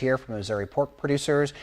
here from Missouri Pork Producers.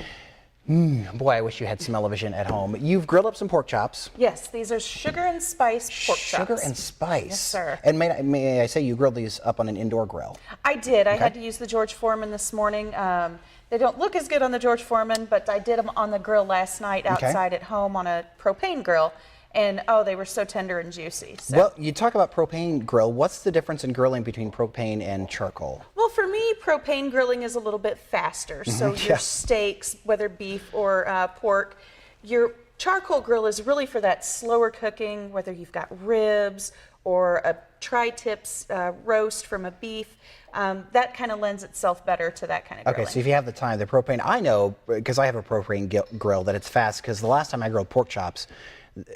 Boy, I wish you had smell-o-vision at home. You've grilled up some pork chops. Yes, these are sugar and spice pork chops. Sugar and spice. Yes, sir. And may I say you grilled these up on an indoor grill? I did. I had to use the George Foreman this morning. They don't look as good on the George Foreman, but I did them on the grill last night outside at home on a propane grill. And oh, they were so tender and juicy. So. Well, you talk about propane grill. What's the difference in grilling between propane and charcoal? Well, for me, propane grilling is a little bit faster. So your steaks, whether beef or pork, your charcoal grill is really for that slower cooking, whether you've got ribs or a tri-tips roast from a beef. That kind of lends itself better to that kind of grilling. Okay, so if you have the time, the propane, I know, because I have a propane grill, that it's fast, because the last time I grilled pork chops,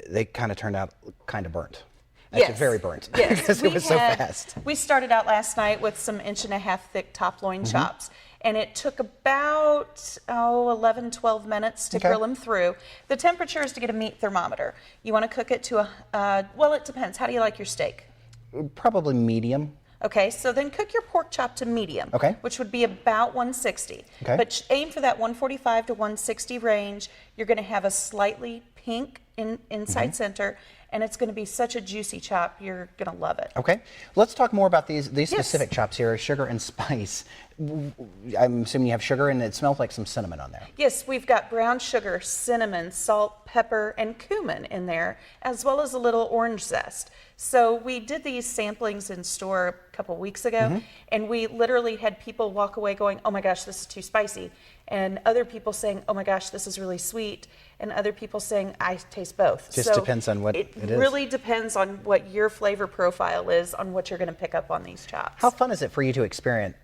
they kind of turned out kind of burnt. Actually, very burnt. Yes, because it was so fast. We started out last night with some 1.5-inch thick top loin chops, and it took about 11, 12 minutes to grill them through. The temperature is to get a meat thermometer. You want to cook it to well, it depends. How do you like your steak? Probably medium. Okay, so then cook your pork chop to medium, which would be about 160. But aim for that 145 to 160 range. You're going to have a slightly pink inside center, and it's going to be such a juicy chop. You're going to love it. Okay, let's talk more about these specific chops here, sugar and spice. I'm assuming you have sugar, and it smells like some cinnamon on there. Yes, we've got brown sugar, cinnamon, salt, pepper, and cumin in there, as well as a little orange zest. So we did these samplings in store a couple weeks ago, and we literally had people walk away going, oh my gosh, this is too spicy. And other people saying, oh my gosh, this is really sweet. And other people saying, I taste both. Just depends on what it is. It really depends on what your flavor profile is on what you're going to pick up on these chops. How fun is it for you to experiment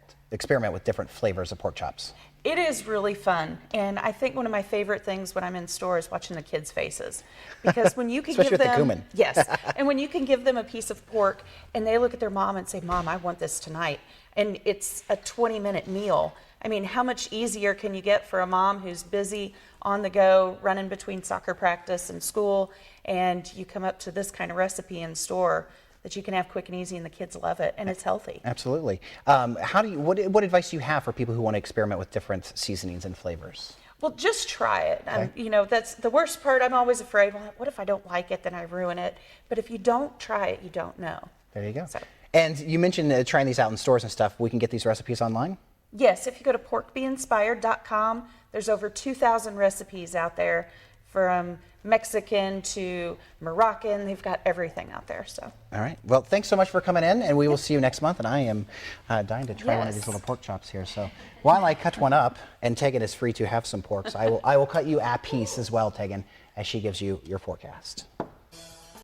with different flavors of pork chops? It is really fun, and I think one of my favorite things when I'm in store is watching the kids' faces, because when you can give them, with the cumin. Yes, and when you can give them a piece of pork and they look at their mom and say, Mom, I want this tonight, and it's a 20-minute meal. I mean, how much easier can you get for a mom who's busy on the go, running between soccer practice and school, and you come up to this kind of recipe in store that you can have quick and easy, and the kids love it, and it's healthy. Absolutely. What advice do you have for people who want to experiment with different seasonings and flavors? Well, just try it. You know, that's the worst part. I'm always afraid, well, what if I don't like it, then I ruin it. But if you don't try it, you don't know. There you go. So. And you mentioned trying these out in stores and stuff. We can get these recipes online? Yes, if you go to porkbeinspired.com, there's over 2,000 recipes out there, from Mexican to Moroccan. They've got everything out there. So. All right. Well, thanks so much for coming in, and we will see you next month. And I am dying to try one of these little pork chops here. So while I cut one up, and Tegan is free to have some porks, I will cut you a piece as well, Tegan, as she gives you your forecast.